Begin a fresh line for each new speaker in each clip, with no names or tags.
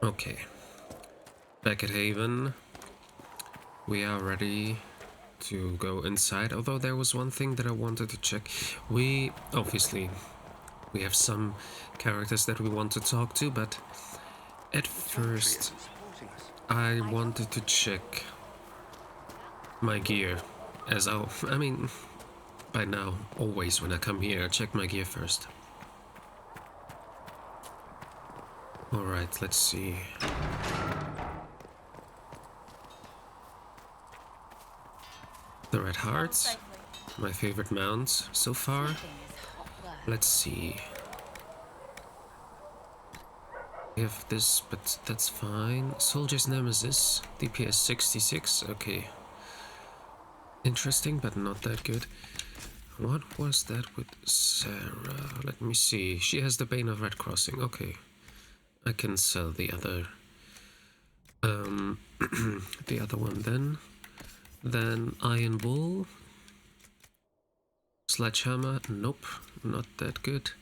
Okay, back at Haven. We are ready to go inside, although there was one thing that I wanted to check. We have some characters that we want to talk to, but at first I wanted to check my gear. I mean, by now, always when I come here, I check my gear first. Alright, let's see. The Red Hearts, my favorite mounts so far. Let's see. We have this, but that's fine. Soldier's Nemesis, DPS 66, okay. Interesting, but not that good. What was that with Sarah? Let me see. She has the Bane of Red Crossing, okay. I can sell the other... the other one then. Then Iron Bull. Sledgehammer, nope, not that good.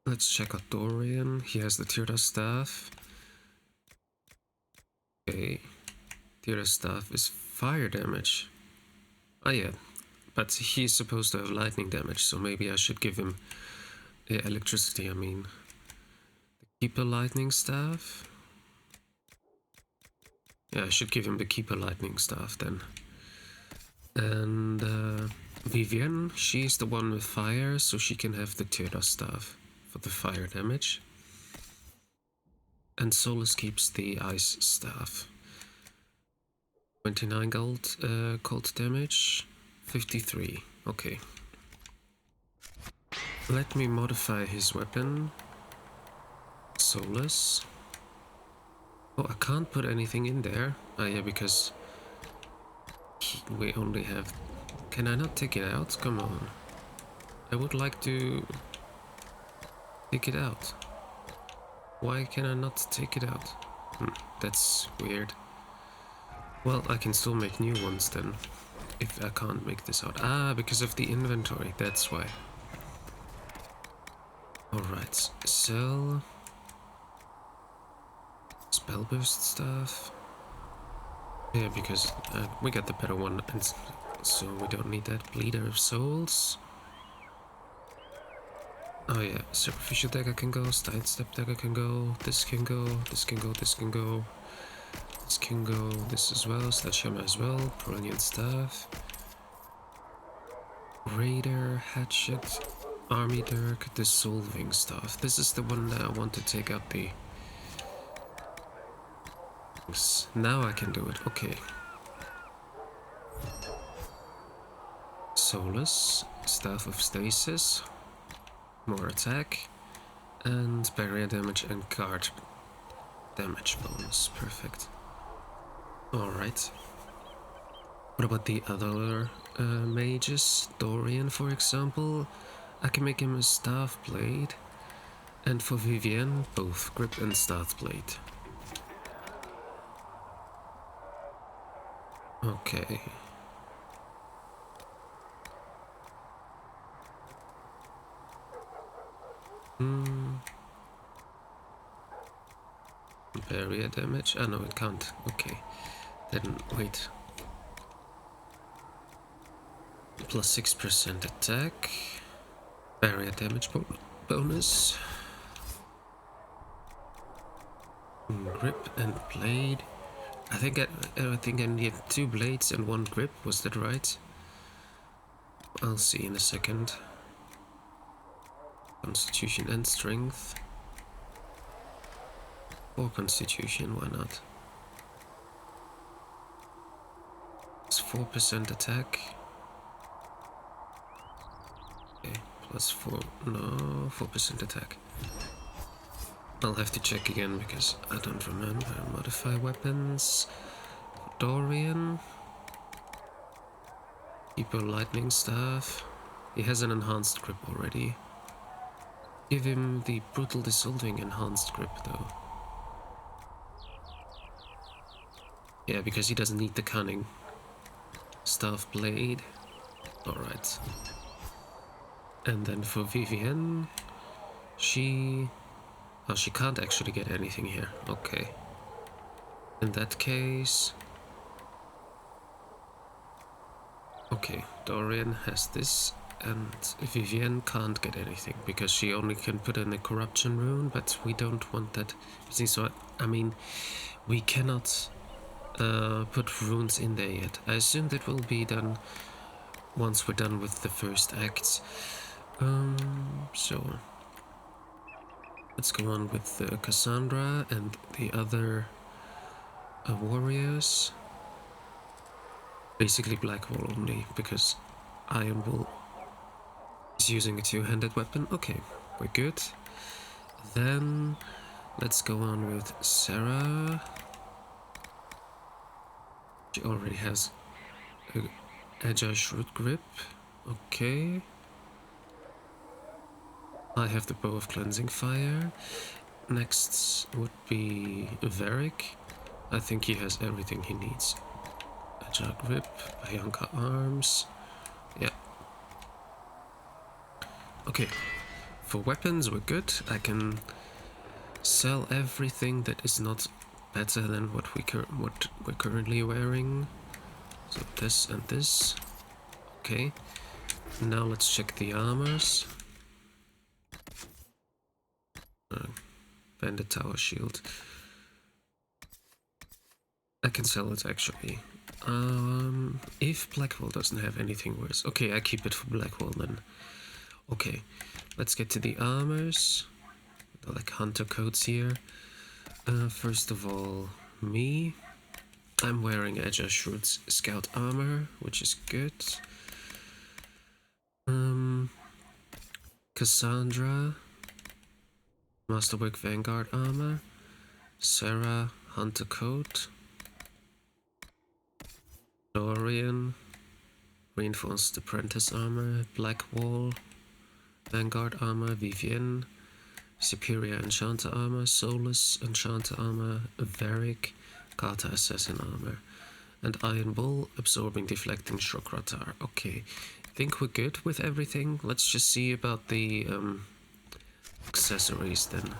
Let's check out Dorian. He has the Tirda Staff. Okay. Tirda Staff is fire damage. Ah yeah, but he's supposed to have lightning damage, so maybe I should give him electricity, I mean. The Keeper Lightning Staff. Yeah, I should give him the Keeper Lightning Staff then. And Vivienne, she's the one with fire, so she can have the Tirda Staff for the fire damage. And Solus keeps the Ice Staff. 29 gold cold damage, 53, okay. Let me modify his weapon. Solus. Oh, I can't put anything in there. Ah yeah, because we only have... Can I not take it out? Come on. I would like to take it out. Why can I not take it out? That's weird. Well, I can still make new ones then, if I can't make this out. Ah, because of the inventory, that's why. Alright, sell... Spell burst stuff. Yeah, because we got the better one, and so we don't need that. Bleeder of Souls. Oh yeah, Sacrificial Dagger can go, Sidestep Dagger can go, this can go, this can go, this can go. This can go, this as well, Sledgehammer as well, Brilliant Staff. Raider, Hatchet, Army Dirk, Dissolving Staff. This is the one that I want to take out the... Now I can do it, okay. Solus, Staff of Stasis, more attack, and barrier damage and guard damage bonus, perfect. Alright. What about the other mages? Dorian, for example. I can make him a Staff Blade. And for Vivienne, both Grip and Staff Blade. Okay. Barrier damage? Ah no, it can't. Okay. Then wait. Plus 6% attack. Barrier damage bonus. Grip and blade. I think I need 2 blades and 1 grip. Was that right? I'll see in a second. Constitution and strength. Or constitution, why not? It's 4% attack. Okay, plus 4. No, 4% attack. I'll have to check again because I don't remember. Modify weapons. Dorian. Keeper Lightning Staff. He has an enhanced grip already. Give him the Brutal Dissolving enhanced grip though. Yeah, because he doesn't need the cunning. Staff Blade. Alright. And then for Vivienne, She... Oh, she can't actually get anything here. Okay. In that case... Okay, Dorian has this, and Vivienne can't get anything, because she only can put in a corruption rune, but we don't want that. So, I mean, we cannot put runes in there yet. I assume that will be done once we're done with the first acts. So... Let's go on with Cassandra and the other warriors. Basically Blackwall only, because Iron Bull is using a two-handed weapon. Okay, we're good. Then let's go on with Sarah. She already has an Agile Shrewd Grip. Okay. I have the Bow of Cleansing Fire. Next would be Varric. I think he has everything he needs. Agile Grip, Bianca Arms. Yeah. Okay. For weapons, we're good. I can sell everything that is not better than what we're currently wearing. So this and this. Okay. Now let's check the armors. Bandit Tower Shield. I can sell it actually. If Blackwall doesn't have anything worse. Okay, I keep it for Blackwall then. Okay, let's get to the armors. They're like hunter coats here. First of all, me. I'm wearing Agile Shrewd's Scout armor, which is good. Cassandra. Masterwork Vanguard armor. Sarah, hunter coat. Dorian, reinforced apprentice armor. Blackwall, Vanguard armor. Vivienne, superior enchanter armor. Solus enchanter armor. Varric, Carter assassin armor. And Iron Bull, absorbing deflecting Shrokratar. Okay, I think we're good with everything. Let's just see about the accessories then.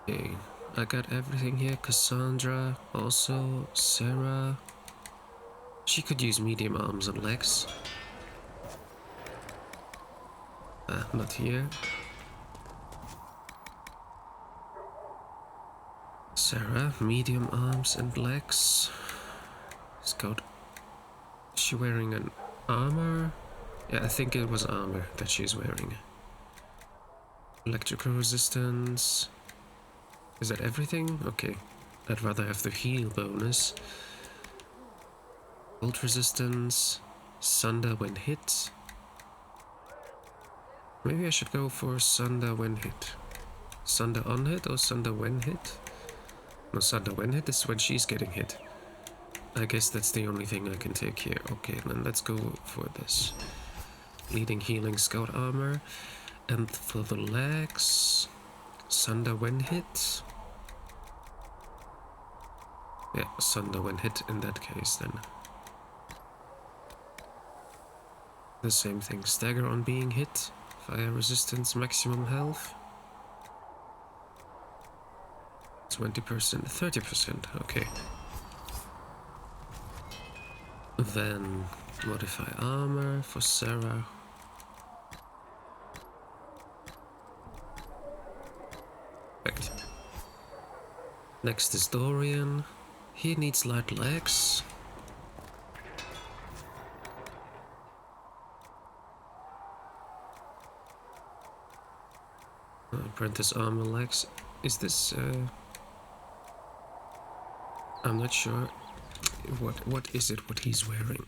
Okay, I got everything here. Cassandra, also Sarah. She could use medium arms and legs. Not here. Sarah, medium arms and legs. Scout. Is she wearing an armor? Yeah, I think it was armor that she's wearing. Electrical resistance. Is that everything? Okay. I'd rather have the heal bonus. Bolt resistance. Sunder when hit. Maybe I should go for Sunder when hit. Sunder on hit or Sunder when hit? No, Sunder when hit is when she's getting hit. I guess that's the only thing I can take here. Okay, then let's go for this. Leading healing scout armor. And for the legs, Sunder when hit. Yeah, Sunder when hit in that case then. The same thing. Stagger on being hit. Fire resistance, maximum health. 20%, 30%, okay. Then modify armor for Sarah. Perfect. Next is Dorian. He needs light legs. Apprentice armor legs. Is this I'm not sure what is it what he's wearing.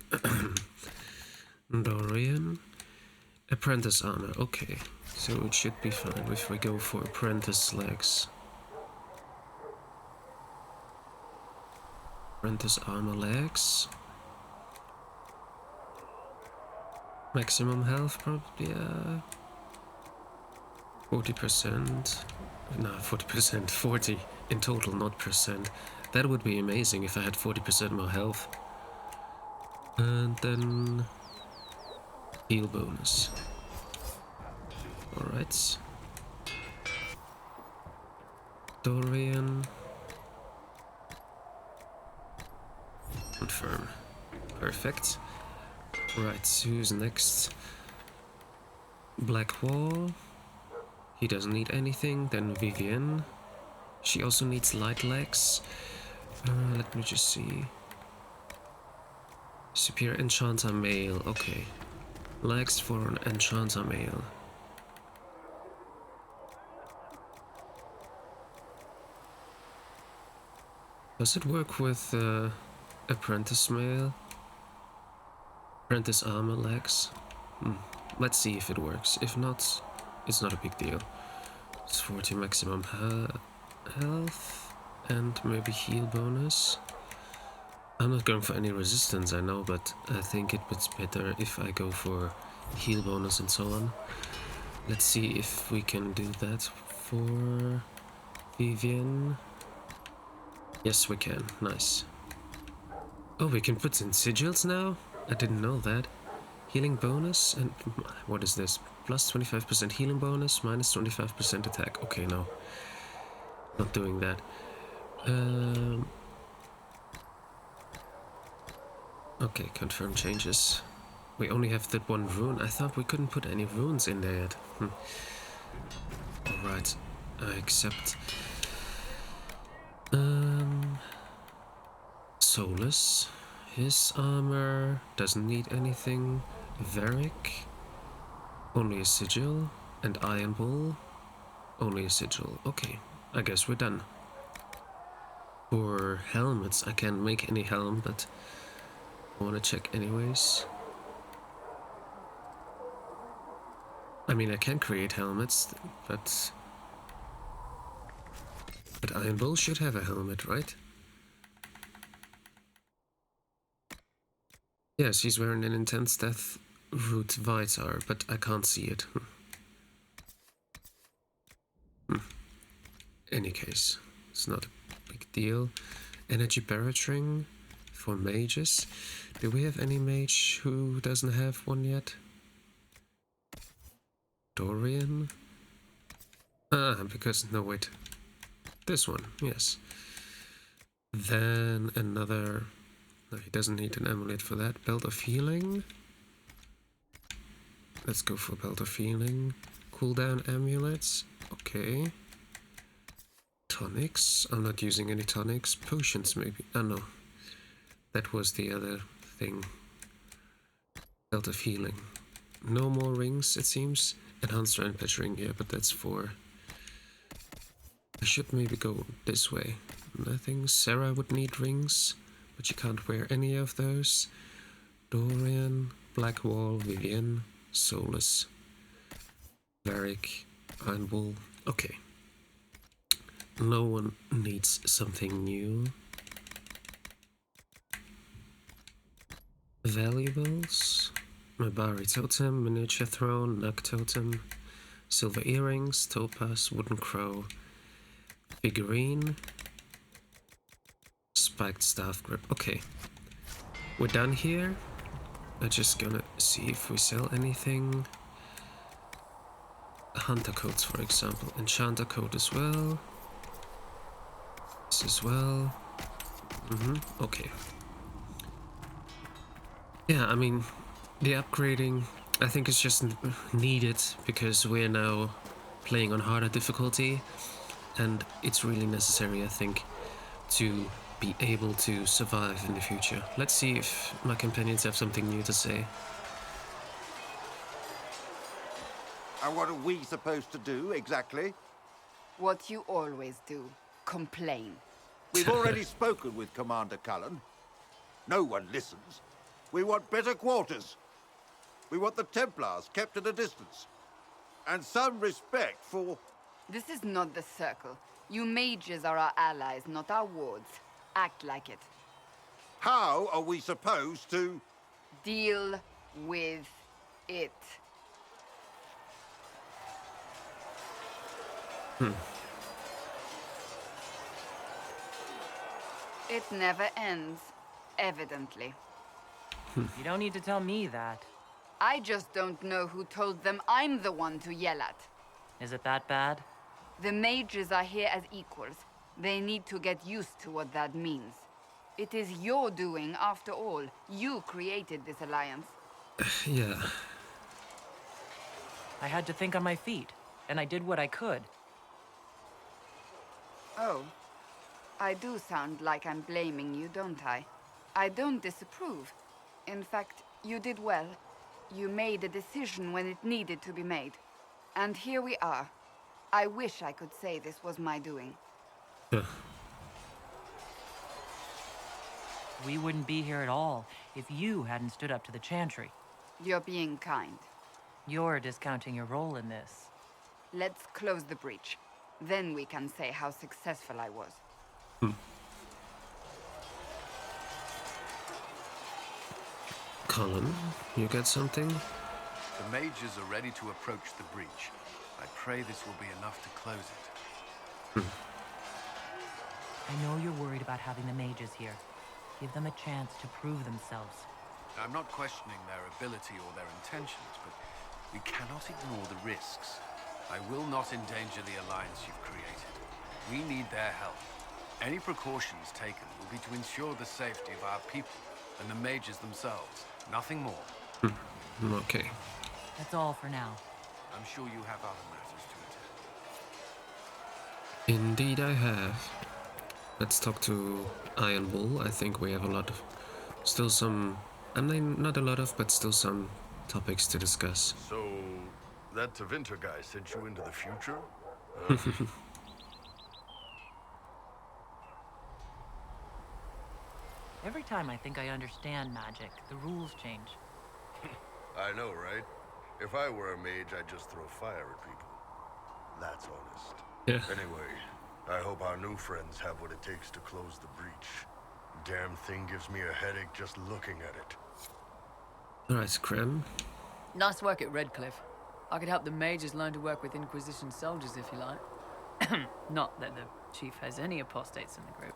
Dorian. Apprentice armor, okay. So it should be fine if we go for apprentice legs. Apprentice armor legs. Maximum health probably 40%. No, 40%, 40 in total, not percent. That would be amazing if I had 40% more health. And then heal bonus. Alright. Dorian. Confirm. Perfect. Right, who's next? Blackwall. He doesn't need anything. Then Vivienne. She also needs light legs. Let me just see. Superior Enchanter male. Okay. Legs for an Enchanter male. Does it work with apprentice male? Apprentice armor legs? Let's see if it works. If not, it's not a big deal. It's 40 maximum health and maybe heal bonus. I'm not going for any resistance, I know, but I think it's better if I go for heal bonus and so on. Let's see if we can do that for Vivienne. Yes, we can. Nice. Oh, we can put in sigils now? I didn't know that. Healing bonus and... what is this? Plus 25% healing bonus, minus 25% attack. Okay, no. Not doing that. Okay, confirm changes. We only have that one rune. I thought we couldn't put any runes in there yet. Alright, I accept. Solus. His armor doesn't need anything. Varric. Only a sigil. And Iron Bull. Only a sigil. Okay, I guess we're done. For helmets, I can't make any helm, but I want to check anyways. I mean, I can create helmets, but Iron Bull should have a helmet, right? Yes, he's wearing an Intense Death Root Visor, but I can't see it. Any case, it's not a big deal. Energy Barrage Ring for mages. Do we have any mage who doesn't have one yet? Dorian? Because, no wait. This one, yes. Then another... No, he doesn't need an amulet for that. Belt of Healing. Let's go for Belt of Healing. Cooldown amulets. Okay. Tonics. I'm not using any tonics. Potions, maybe. Oh, no. That was the other thing. Belt of Healing. No more rings, it seems. Enhanced Rampage Ring, yeah, but that's for... I should maybe go this way. Nothing. Sarah would need rings, but she can't wear any of those. Dorian, Blackwall, Vivienne, Solus, Varric, Iron Bull. Okay. No one needs something new. Valuables. Mabari Totem, Miniature Throne, Nug Totem, Silver Earrings, Topaz, Wooden Crow, Figurine, Spiked Staff Grip. Okay, we're done here. I'm just gonna see if we sell anything. Hunter coats, for example. Enchanter coat as well. This as well. Okay. Yeah, I mean, the upgrading, I think it's just needed because we're now playing on harder difficulty, and it's really necessary, I think, to be able to survive in the future. Let's see if my companions have something new to say.
And what are we supposed to do, exactly?
What you always do. Complain.
We've already spoken with Commander Cullen. No one listens. We want better quarters. We want the Templars kept at a distance. And some respect for...
This is not the Circle. You mages are our allies, not our wards. Act like it.
How are we supposed to...
Deal with it. It never ends, evidently.
You don't need to tell me that.
I just don't know who told them I'm the one to yell at.
Is it that bad?
The mages are here as equals. They need to get used to what that means. It is your doing, after all. You created this alliance.
Yeah.
I had to think on my feet, and I did what I could.
Oh. I do sound like I'm blaming you, don't I? I don't disapprove. In fact, you did well. You made a decision when it needed to be made. And here we are. I wish I could say this was my doing.
Huh.
We wouldn't be here at all if you hadn't stood up to the Chantry.
You're being kind.
You're discounting your role in this.
Let's close the breach. Then we can say how successful I was.
Colin, you get something?
The mages are ready to approach the breach. I pray this will be enough to close it.
I know you're worried about having the mages here. Give them a chance to prove themselves.
I'm not questioning their ability or their intentions, but we cannot ignore the risks. I will not endanger the alliance you've created. We need their help. Any precautions taken will be to ensure the safety of our people and the mages themselves. Nothing more.
Okay.
That's all for now.
I'm sure you have other matters to attend.
Indeed I have. Let's talk to Iron Bull. I think we have a lot of... Still some... I mean, not a lot of, but still some topics to discuss.
So, that Tevinter guy sent you into the future?
Every time I think I understand magic, the rules change.
I know, right? If I were a mage, I'd just throw fire at people. That's honest.
Yeah.
Anyway, I hope our new friends have what it takes to close the breach. Damn thing gives me a headache just looking at it.
Alright, Krem.
Nice work at Redcliffe. I could help the mages learn to work with Inquisition soldiers if you like. Not that the chief has any apostates in the group.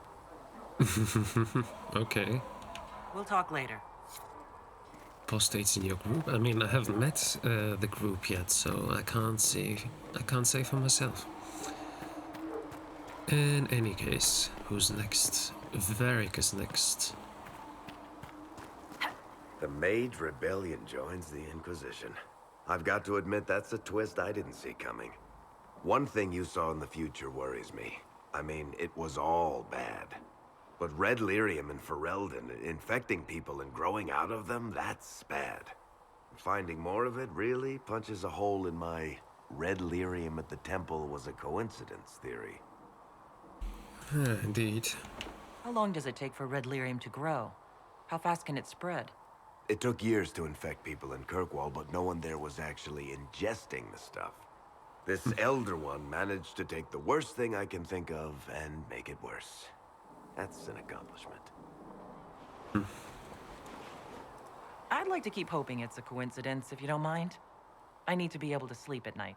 Okay.
We'll talk later.
Apostates in your group? I mean, I haven't met the group yet, so I can't say for myself. In any case, who's next? Varric is next.
The Mage Rebellion joins the Inquisition. I've got to admit that's a twist I didn't see coming. One thing you saw in the future worries me. I mean, it was all bad. But red lyrium and Ferelden, infecting people and growing out of them, that's bad. Finding more of it really punches a hole in my red lyrium at the temple was a coincidence theory.
Indeed.
How long does it take for red lyrium to grow? How fast can it spread?
It took years to infect people in Kirkwall, but no one there was actually ingesting the stuff. This Elder One managed to take the worst thing I can think of and make it worse. That's an accomplishment.
I'd like to keep hoping it's a coincidence, if you don't mind. I need to be able to sleep at night.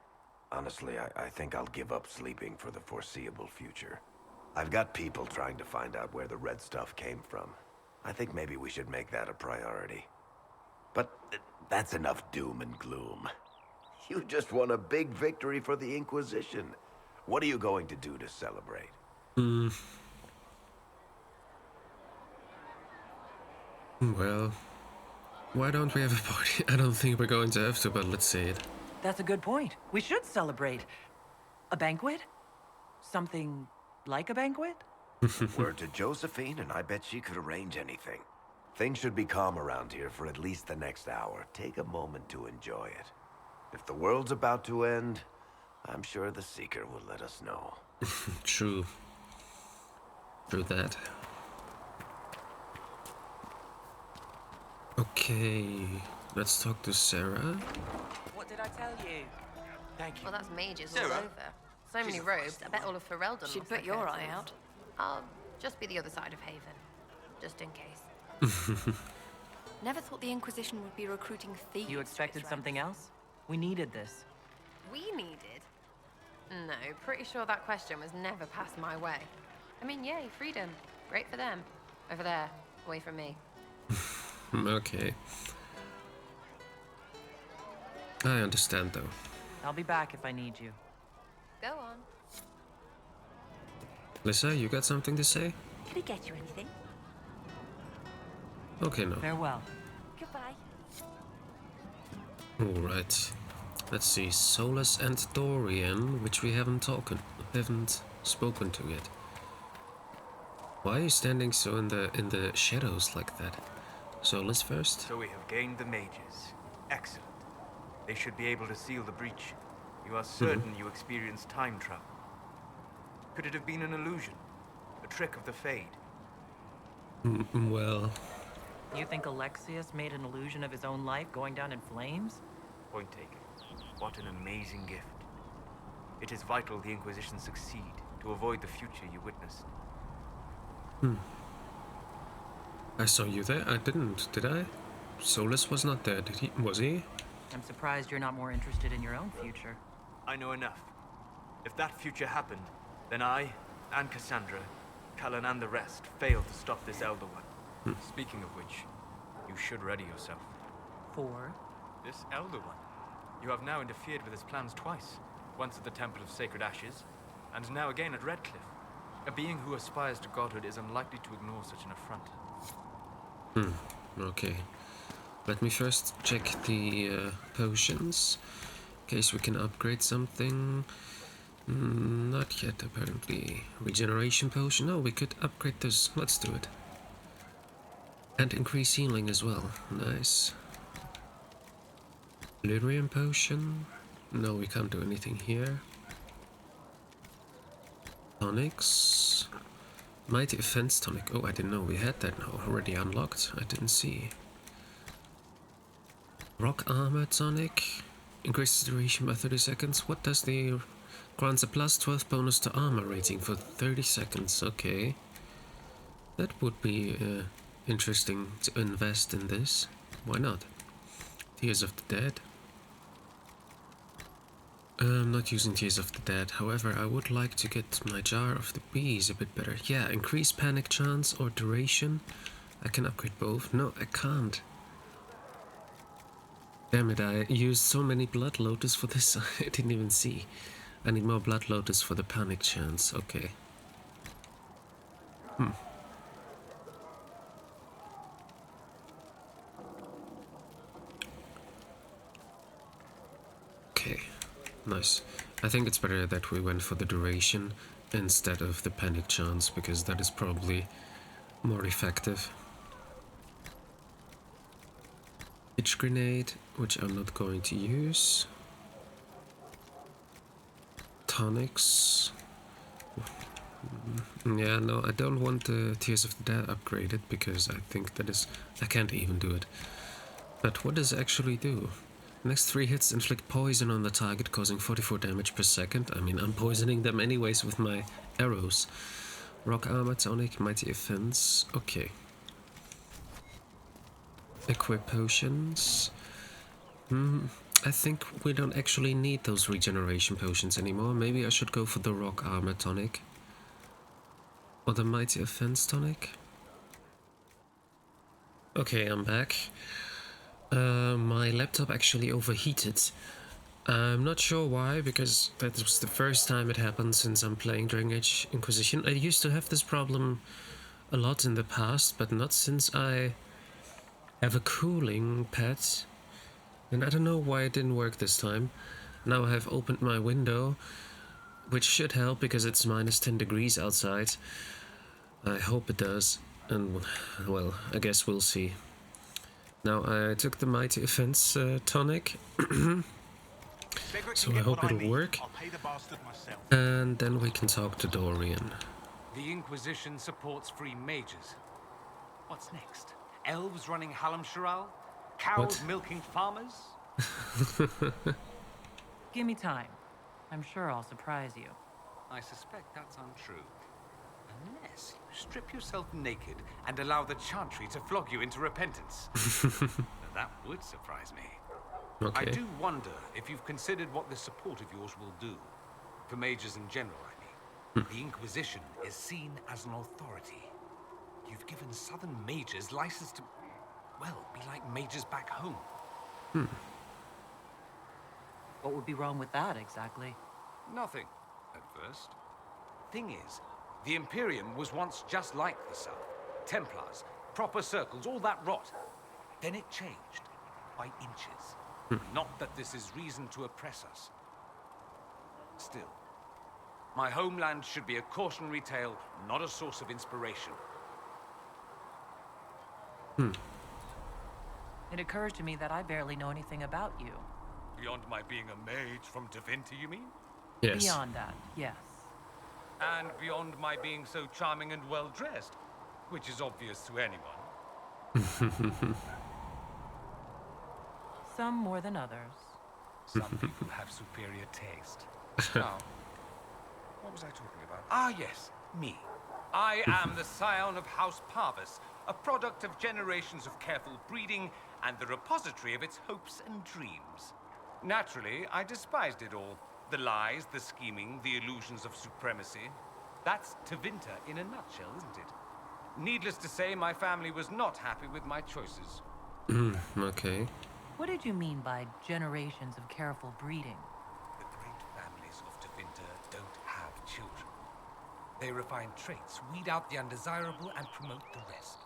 Honestly, I think I'll give up sleeping for the foreseeable future. I've got people trying to find out where the red stuff came from. I think maybe we should make that a priority. But that's enough doom and gloom. You just won a big victory for the Inquisition. What are you going to do to celebrate?
Well, why don't we have a party? I don't think we're going to have to, but let's see it.
That's a good point. We should celebrate. A banquet? Something like a banquet?
Word to Josephine, and I bet she could arrange anything. Things should be calm around here for at least the next hour. Take a moment to enjoy it. If the world's about to end, I'm sure the Seeker will let us know.
True. True that. Okay, let's talk to Sarah.
What did I tell you? Thank you.
Well, that's mages all over. So many robes. I bet all of Ferelden
She'd
lost
put
their
your eye
curtains.
out.
I'll just be the other side of Haven, just in case.
Never thought the Inquisition would be recruiting thieves.
You expected something else? We needed this.
We needed? No, pretty sure that question was never passed my way. I mean, yay, freedom. Great for them. Over there, away from me.
Okay. I understand though.
I'll be back if I need you.
Go on.
Lissa, you got something to say?
Can I get you anything?
Okay, no.
Farewell.
Goodbye.
Alright. Let's see. Solus and Dorian, which we haven't spoken to yet. Why are you standing so in the shadows like that? Solus first?
So we have gained the mages. Excellent. They should be able to seal the breach. You are certain you experienced time travel. Could it have been an illusion? A trick of the Fade?
Well...
You think Alexius made an illusion of his own life going down in flames?
Point taken. What an amazing gift. It is vital the Inquisition succeed to avoid the future you witnessed.
I saw you there. I didn't, did I? Solus was not there, did he? Was he?
I'm surprised you're not more interested in your own future.
I know enough. If that future happened, then I, and Cassandra, Cullen and the rest, failed to stop this Elder One. Speaking of which, you should ready yourself.
For?
This Elder One. You have now interfered with his plans twice. Once at the Temple of Sacred Ashes, and now again at Redcliffe. A being who aspires to godhood is unlikely to ignore such an affront.
Okay. Let me first check the potions. In case we can upgrade something. Not yet, apparently. Regeneration potion? No, we could upgrade this. Let's do it. And increase healing as well. Nice. Lyrium potion? No, we can't do anything here. Tonics. Mighty Offense tonic. Oh, I didn't know we had that now. Already unlocked. I didn't see. Rock armor tonic. Increases duration by 30 seconds. What does the... Grants a plus 12 bonus to armor rating for 30 seconds. Okay. That would be interesting to invest in this. Why not? Tears of the Dead. I'm not using Tears of the Dead. However, I would like to get my Jar of the Bees a bit better. Yeah, increase panic chance or duration. I can upgrade both. No, I can't. Damn it, I used so many Blood Lotus for this, I didn't even see. I need more Blood Lotus for the panic chance, okay. Okay, nice. I think it's better that we went for the duration instead of the panic chance, because that is probably more effective. Pitch grenade, which I'm not going to use. Tonics. Yeah, no, I don't want the Tears of the Dead upgraded because I think that is... I can't even do it. But what does it actually do? Next 3 hits inflict poison on the target, causing 44 damage per second. I mean, I'm poisoning them anyways with my arrows. Rock armor, tonic, mighty offense. Okay. Equip potions. I think we don't actually need those regeneration potions anymore. Maybe I should go for the rock armor tonic. Or the mighty offense tonic. Okay, I'm back. My laptop actually overheated. I'm not sure why, because that was the first time it happened since I'm playing Dragon Age Inquisition. I used to have this problem a lot in the past, but not since I have a cooling pad. And I don't know why it didn't work this time. Now I have opened my window, which should help because it's minus 10 degrees outside. I hope it does. And, well, I guess we'll see. Now I took the Mighty Offense tonic. So I hope it'll work. And then we can talk to Dorian.
The Inquisition supports free mages. What's next? Elves running Halamsharal? Cows milking farmers?
Give me time. I'm sure I'll surprise you.
I suspect that's untrue. Unless you strip yourself naked and allow the Chantry to flog you into repentance. That would surprise me.
Okay.
I do wonder if you've considered what this support of yours will do. For mages in general, I mean. The Inquisition is seen as an authority. You've given Southern mages license to, well, be like mages back home.
What would be wrong with that, exactly?
Nothing. at first. Thing is, the Imperium was once just like the South. Templars, proper circles, all that rot. Then it changed, by inches. Not that this is reason to oppress us. Still, my homeland should be a cautionary tale, not a source of inspiration.
It occurs to me that I barely know anything about you.
Beyond my being a mage from Tevinter, you mean?
Yes.
Beyond that, yes.
And beyond my being so charming and well-dressed, which is obvious to anyone.
Some more than others.
Some people have superior taste. Now, what was I talking about? Ah, yes, me. I am the scion of House Parvis, a product of generations of careful breeding and the repository of its hopes and dreams. Naturally, I despised it all. The lies, the scheming, the illusions of supremacy. That's Tevinter in a nutshell, isn't it? Needless to say, my family was not happy with my choices.
Okay.
What did you mean by generations of careful breeding?
The great families of Tevinter don't have children. They refine traits, weed out the undesirable, and promote the rest.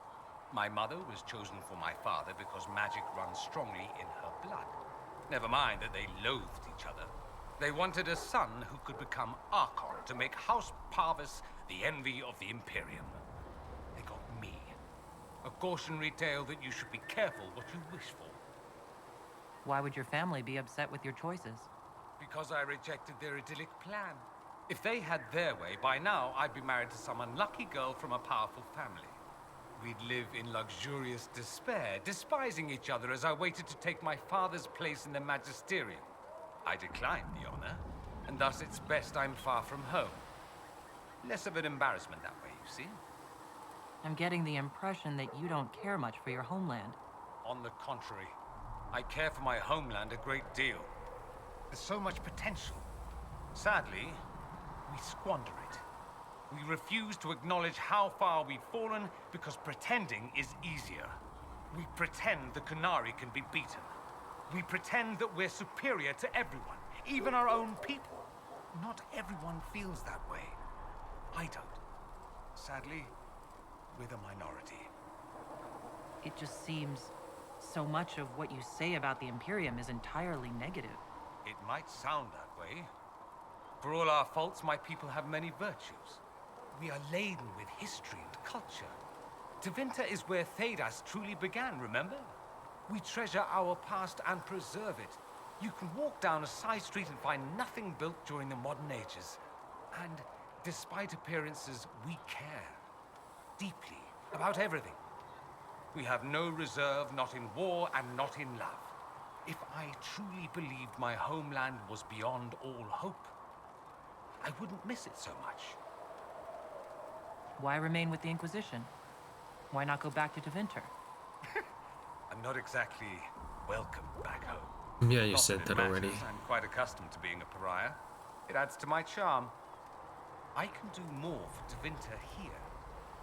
My mother was chosen for my father because magic runs strongly in her blood. Never mind that they loathed each other. They wanted a son who could become Archon to make House Parvis the envy of the Imperium. They got me. A cautionary tale that you should be careful what you wish for.
Why would your family be upset with your choices?
Because I rejected their idyllic plan. If they had their way, by now I'd be married to some unlucky girl from a powerful family. We'd live in luxurious despair, despising each other as I waited to take my father's place in the magisterium. I declined the honor, and thus it's best I'm far from home. Less of an embarrassment that way, you see?
I'm getting the impression that you don't care much for your homeland.
On the contrary, I care for my homeland a great deal. There's so much potential. Sadly, we squander it. We refuse to acknowledge how far we've fallen because pretending is easier. We pretend the Qunari can be beaten. We pretend that we're superior to everyone, even our own people. Not everyone feels that way. I don't. Sadly, we're the minority.
It just seems so much of what you say about the Imperium is entirely negative.
It might sound that way. For all our faults, my people have many virtues. We are laden with history and culture. Tevinter is where Thedas truly began, remember? We treasure our past and preserve it. You can walk down a side street and find nothing built during the modern ages. And despite appearances, we care. Deeply. About everything. We have no reserve, not in war and not in love. If I truly believed my homeland was beyond all hope, I wouldn't miss it so much.
Why remain with the Inquisition? Why not go back to Tevinter?
I'm not exactly welcome back home.
Yeah, you
Not
said
it
that
matters.
already.
I'm quite accustomed to being a pariah. It adds to my charm. I can do more for Tevinter here.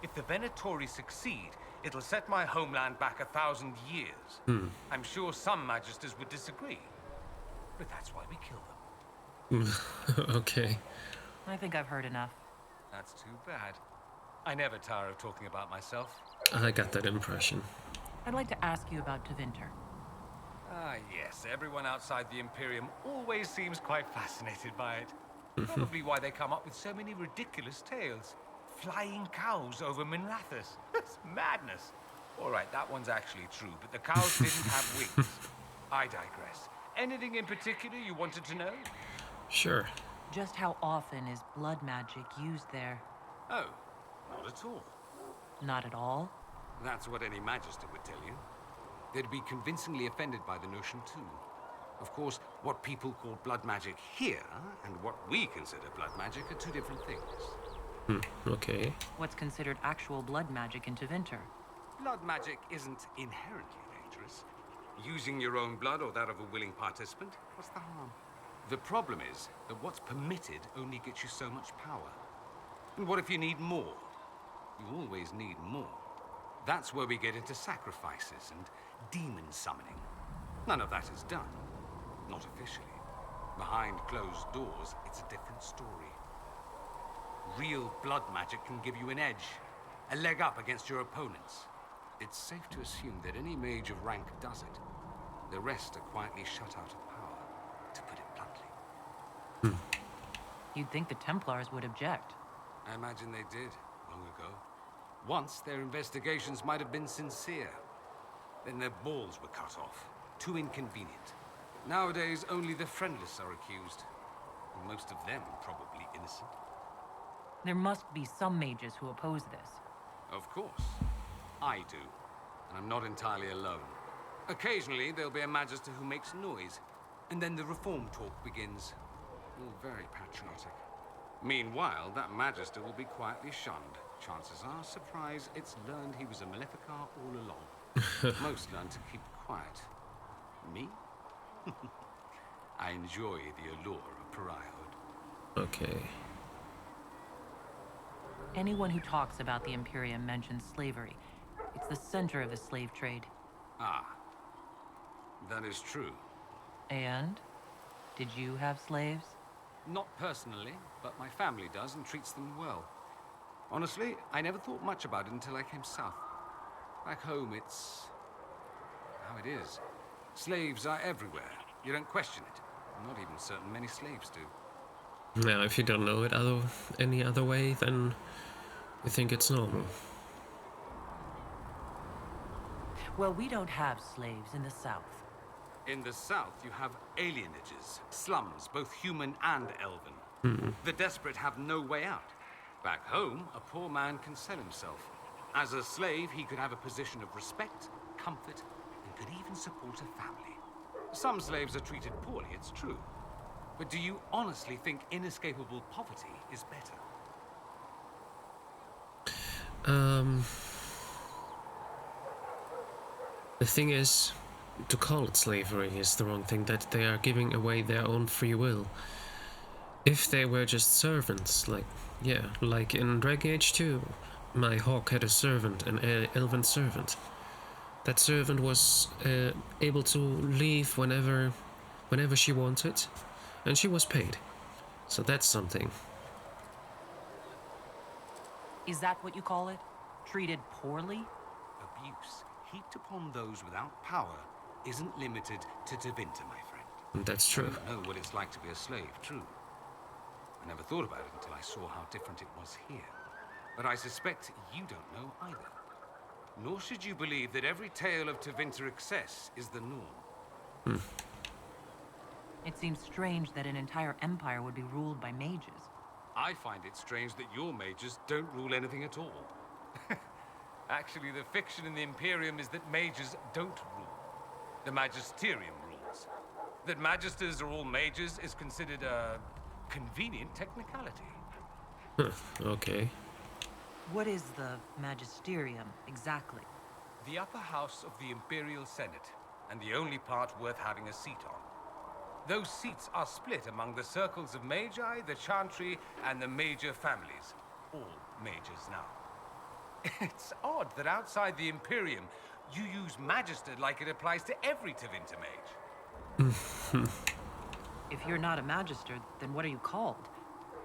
If the Venatori succeed, it'll set my homeland back 1,000 years. I'm sure some magisters would disagree, but that's why we kill them.
Okay.
I think I've heard enough.
That's too bad. I never tire of talking about myself.
I got that impression.
I'd like to ask you about Tevinter.
Ah, yes. Everyone outside the Imperium always seems quite fascinated by it. Probably why they come up with so many ridiculous tales. Flying cows over Minrathous. It's madness. All right, that one's actually true, but the cows didn't have wings. I digress. Anything in particular you wanted to know?
Sure.
Just how often is blood magic used there?
Oh, not at all.
Not at all?
That's what any magister would tell you. They'd be convincingly offended by the notion, too. Of course, what people call blood magic here and what we consider blood magic are two different things.
Okay.
What's considered actual blood magic in Tevinter?
Blood magic isn't inherently dangerous. Using your own blood or that of a willing participant, what's the harm? The problem is that what's permitted only gets you so much power. And what if you need more? You always need more. That's where we get into sacrifices and demon summoning. None of that is done. Not officially. Behind closed doors, it's a different story. Real blood magic can give you an edge, a leg up against your opponents. It's safe to assume that any mage of rank does it. The rest are quietly shut out of power, to put it bluntly.
You'd think the Templars would object.
I imagine they did, long ago. Once, their investigations might have been sincere. Then their balls were cut off. Too inconvenient. Nowadays, only the friendless are accused. And most of them probably innocent.
There must be some mages who oppose this.
Of course. I do. And I'm not entirely alone. Occasionally, there'll be a magister who makes noise. And then the reform talk begins. All very patriotic. Meanwhile, that magister will be quietly shunned. Chances are, surprise, it's learned he was a Maleficar all along. Most learn to keep quiet. Me? I enjoy the allure of pariahhood.
Okay.
Anyone who talks about the Imperium mentions slavery. It's the center of the slave trade.
Ah. That is true.
And? Did you have slaves?
Not personally, but my family does and treats them well. Honestly, I never thought much about it until I came south. Back home, it's how it is. Slaves are everywhere. You don't question it. I'm not even certain many slaves do.
Now, if you don't know it any other way, then you think it's normal.
Well, we don't have slaves in the South.
In the south, you have alienages, slums, both human and elven. The desperate have no way out. Back home, a poor man can sell himself. As a slave, he could have a position of respect, comfort, and could even support a family. Some slaves are treated poorly, it's true. But do you honestly think inescapable poverty is better?
The thing is, to call it slavery is the wrong thing, that they are giving away their own free will. If they were just servants, like in Dragon Age 2, my hawk had a servant, an elven servant. That servant was able to leave whenever she wanted, and she was paid. So that's something.
Is that what you call it? Treated poorly?
Abuse heaped upon those without power isn't limited to Tevinter, my friend.
That's true.
I don't know what it's like to be a slave, true. I never thought about it until I saw how different it was here. But I suspect you don't know either. Nor should you believe that every tale of Tevinter excess is the norm.
It seems strange that an entire empire would be ruled by mages.
I find it strange that your mages don't rule anything at all. Actually, the fiction in the Imperium is that mages don't rule. The Magisterium rules. That magisters are all mages is considered a convenient technicality.
Okay.
What is the Magisterium, exactly?
The upper house of the Imperial Senate, and the only part worth having a seat on. Those seats are split among the circles of Magi, the Chantry, and the major families. All majors now. It's odd that outside the Imperium, you use Magister like it applies to every Tevinter mage.
If you're not a Magister, then what are you called?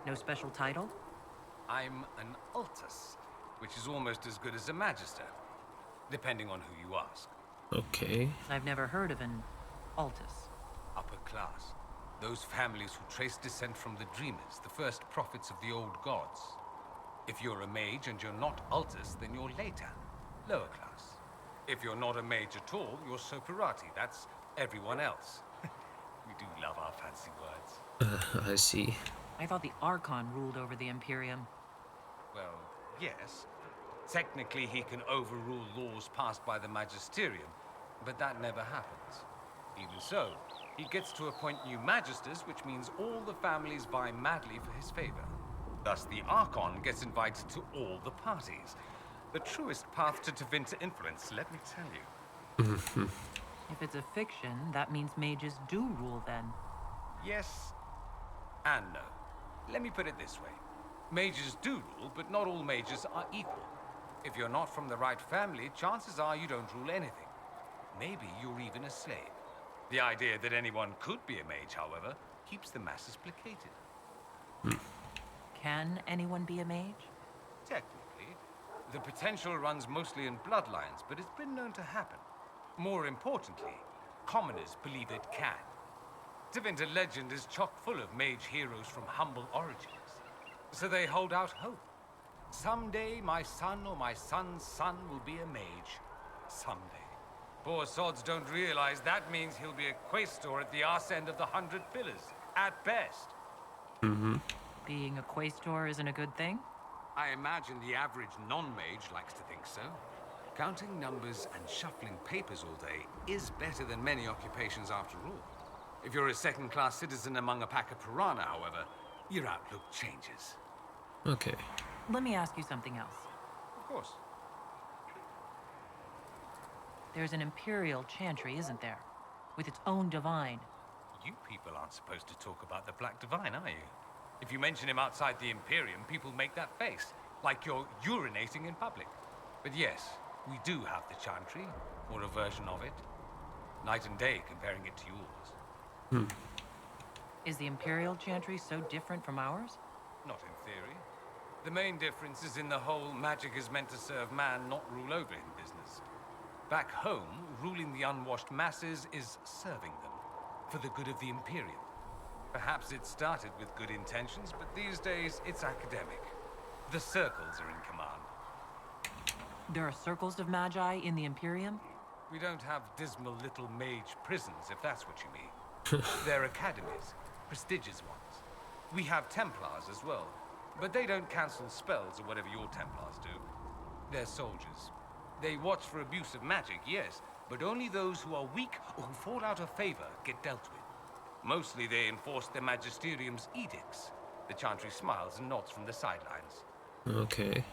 No special title?
I'm an Altus, which is almost as good as a Magister, depending on who you ask.
Okay.
I've never heard of an Altus.
Upper class. Those families who trace descent from the Dreamers, the first prophets of the old gods. If you're a mage and you're not Altus, then you're later, lower class. If you're not a mage at all, you're Soperati. That's everyone else. We do love our fancy words.
I see.
I thought the Archon ruled over the Imperium.
Well, yes. Technically, he can overrule laws passed by the Magisterium, but that never happens. Even so, he gets to appoint new magisters, which means all the families vie madly for his favor. Thus, the Archon gets invited to all the parties. The truest path to Tevinter influence, let me tell you.
If it's a fiction, that means mages do rule then.
Yes and no. Let me put it this way. Mages do rule, but not all mages are equal. If you're not from the right family, chances are you don't rule anything. Maybe you're even a slave. The idea that anyone could be a mage, however, keeps the masses placated.
Can anyone be a mage?
Technically, the potential runs mostly in bloodlines, but it's been known to happen. More importantly, commoners believe it can. Tevinter legend is chock full of mage heroes from humble origins. So they hold out hope. Someday my son or my son's son will be a mage. Someday. Poor sods don't realize that means he'll be a quaestor at the arse end of the 100 Pillars, at best.
Being a quaestor isn't a good thing?
I imagine the average non-mage likes to think so. Counting numbers and shuffling papers all day is better than many occupations after all. If you're a second-class citizen among a pack of piranha, however, your outlook changes.
Okay.
Let me ask you something else.
Of course.
There's an Imperial Chantry, isn't there? With its own divine.
You people aren't supposed to talk about the Black Divine, are you? If you mention him outside the Imperium, people make that face, like you're urinating in public. But yes, we do have the Chantry, or a version of it. Night and day comparing it to yours.
Is the Imperial Chantry so different from ours?
Not in theory. The main difference is in the whole magic is meant to serve man, not rule over him business. Back home, ruling the unwashed masses is serving them, for the good of the Imperium. Perhaps it started with good intentions, but these days it's academic. The circles are in command.
There are circles of magi in the Imperium?
We don't have dismal little mage prisons, if that's what you mean. They're academies, prestigious ones. We have Templars as well, but they don't cancel spells or whatever your Templars do. They're soldiers. They watch for abuse of magic, yes, but only those who are weak or who fall out of favor get dealt with. Mostly they enforce the Magisterium's edicts. The Chantry smiles and nods from the sidelines.
Okay.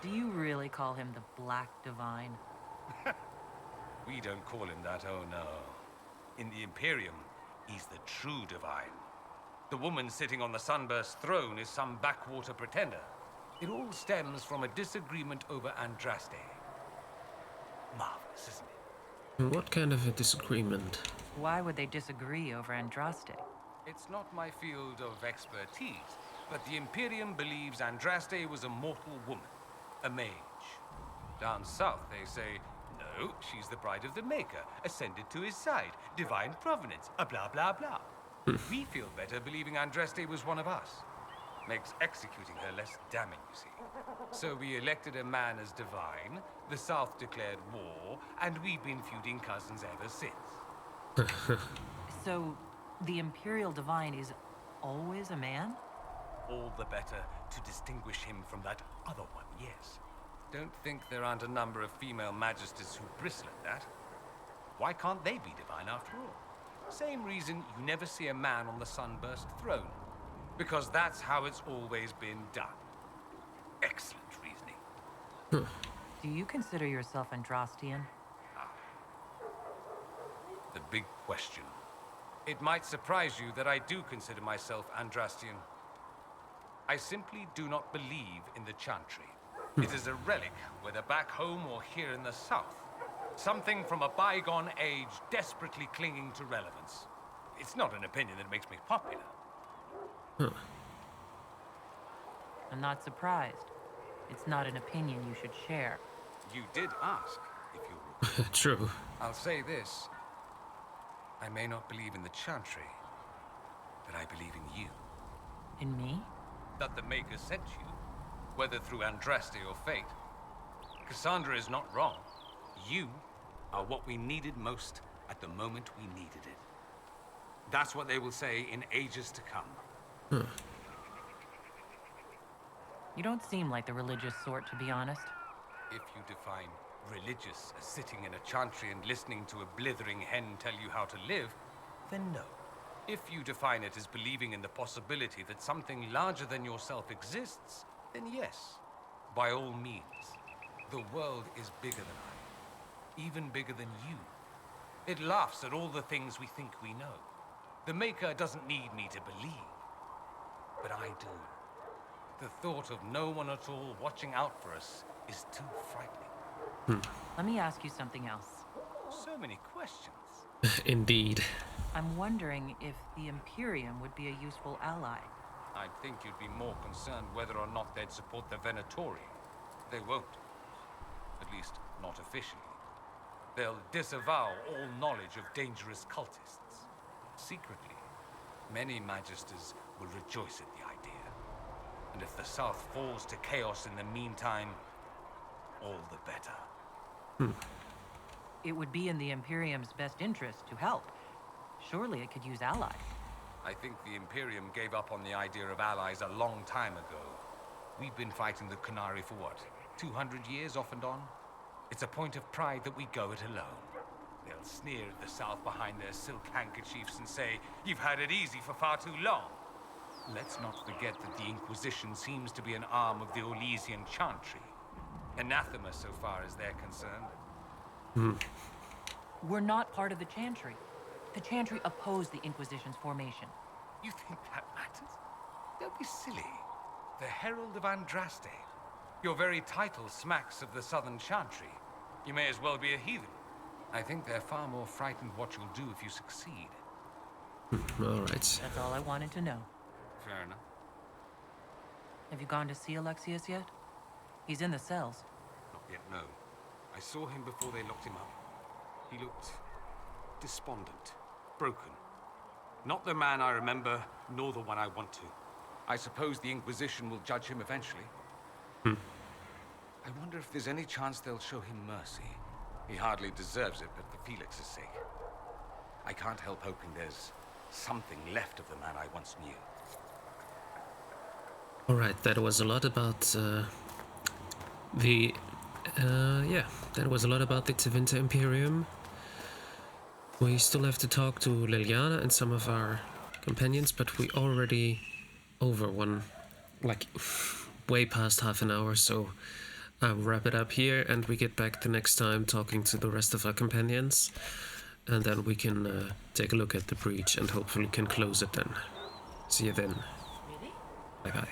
Do you really call him the Black Divine?
We don't call him that, oh no. In the Imperium, he's the true divine. The woman sitting on the Sunburst throne is some backwater pretender. It all stems from a disagreement over Andraste. Marvelous, isn't it?
What kind of a disagreement?
Why would they disagree over Andraste?
It's not my field of expertise, but the Imperium believes Andraste was a mortal woman, a mage. Down south, they say, no, she's the bride of the Maker, ascended to his side, divine provenance, a blah blah blah. We feel better believing Andraste was one of us. Makes executing her less damning, you see. So we elected a man as divine, the South declared war, and we've been feuding cousins ever since.
So, the Imperial Divine is always a man?
All the better to distinguish him from that other one, yes. Don't think there aren't a number of female magisters who bristle at that. Why can't they be divine after all? Same reason you never see a man on the Sunburst throne. Because that's how it's always been done. Excellent reasoning.
Do you consider yourself Andrastian?
The big question. It might surprise you that I do consider myself Andrastian. I simply do not believe in the Chantry. It is a relic, whether back home or here in the south. Something from a bygone age desperately clinging to relevance. It's not an opinion that makes me popular.
I'm not surprised. It's not an opinion you should share.
You did ask, if you will.
True.
I'll say this. I may not believe in the Chantry, but I believe in you.
In me?
That the Maker sent you, whether through Andraste or fate. Cassandra is not wrong. You are what we needed most at the moment we needed it. That's what they will say in ages to come.
You don't seem like the religious sort, to be honest.
If you define religious as sitting in a chantry and listening to a blithering hen tell you how to live, then no. If you define it as believing in the possibility that something larger than yourself exists, then yes, by all means. The world is bigger than I, even bigger than you. It laughs at all the things we think we know. The Maker doesn't need me to believe, but I do. The thought of no one at all watching out for us is too frightening.
Let me ask you something else.
So many questions.
Indeed.
I'm wondering if the Imperium would be a useful ally.
I'd think you'd be more concerned whether or not they'd support the Venatori. They won't. At least, not officially. They'll disavow all knowledge of dangerous cultists. Secretly, many Magisters will rejoice at the idea. And if the South falls to chaos in the meantime, all the better.
It would be in the Imperium's best interest to help. Surely it could use allies.
I think the Imperium gave up on the idea of allies a long time ago. We've been fighting the Qunari for what, 200 years off and on? It's a point of pride that we go it alone. They'll sneer at the South behind their silk handkerchiefs and say, "You've had it easy for far too long." Let's not forget that the Inquisition seems to be an arm of the Orlesian Chantry. Anathema so far as they're concerned.
We're not part of the Chantry. The Chantry opposed the Inquisition's formation.
You think that matters? Don't be silly. The Herald of Andraste. Your very title smacks of the Southern Chantry. You may as well be a heathen. I think they're far more frightened what you'll do if you succeed.
All right.
That's all I wanted to know.
Fair enough.
Have you gone to see Alexius yet? He's in the cells.
Not yet, no. I saw him before they locked him up. He looked despondent, broken. Not the man I remember, nor the one I want to. I suppose the Inquisition will judge him eventually. I wonder if there's any chance they'll show him mercy. He hardly deserves it, but for Felix's sake. I can't help hoping there's something left of the man I once knew.
Alright, that was a lot about that was a lot about the Tevinter Imperium. We still have to talk to Liliana and some of our companions, but we already over one, like, way past half an hour, so I'll wrap it up here and we get back the next time talking to the rest of our companions, and then we can take a look at the breach and hopefully can close it then. See you then. Bye bye.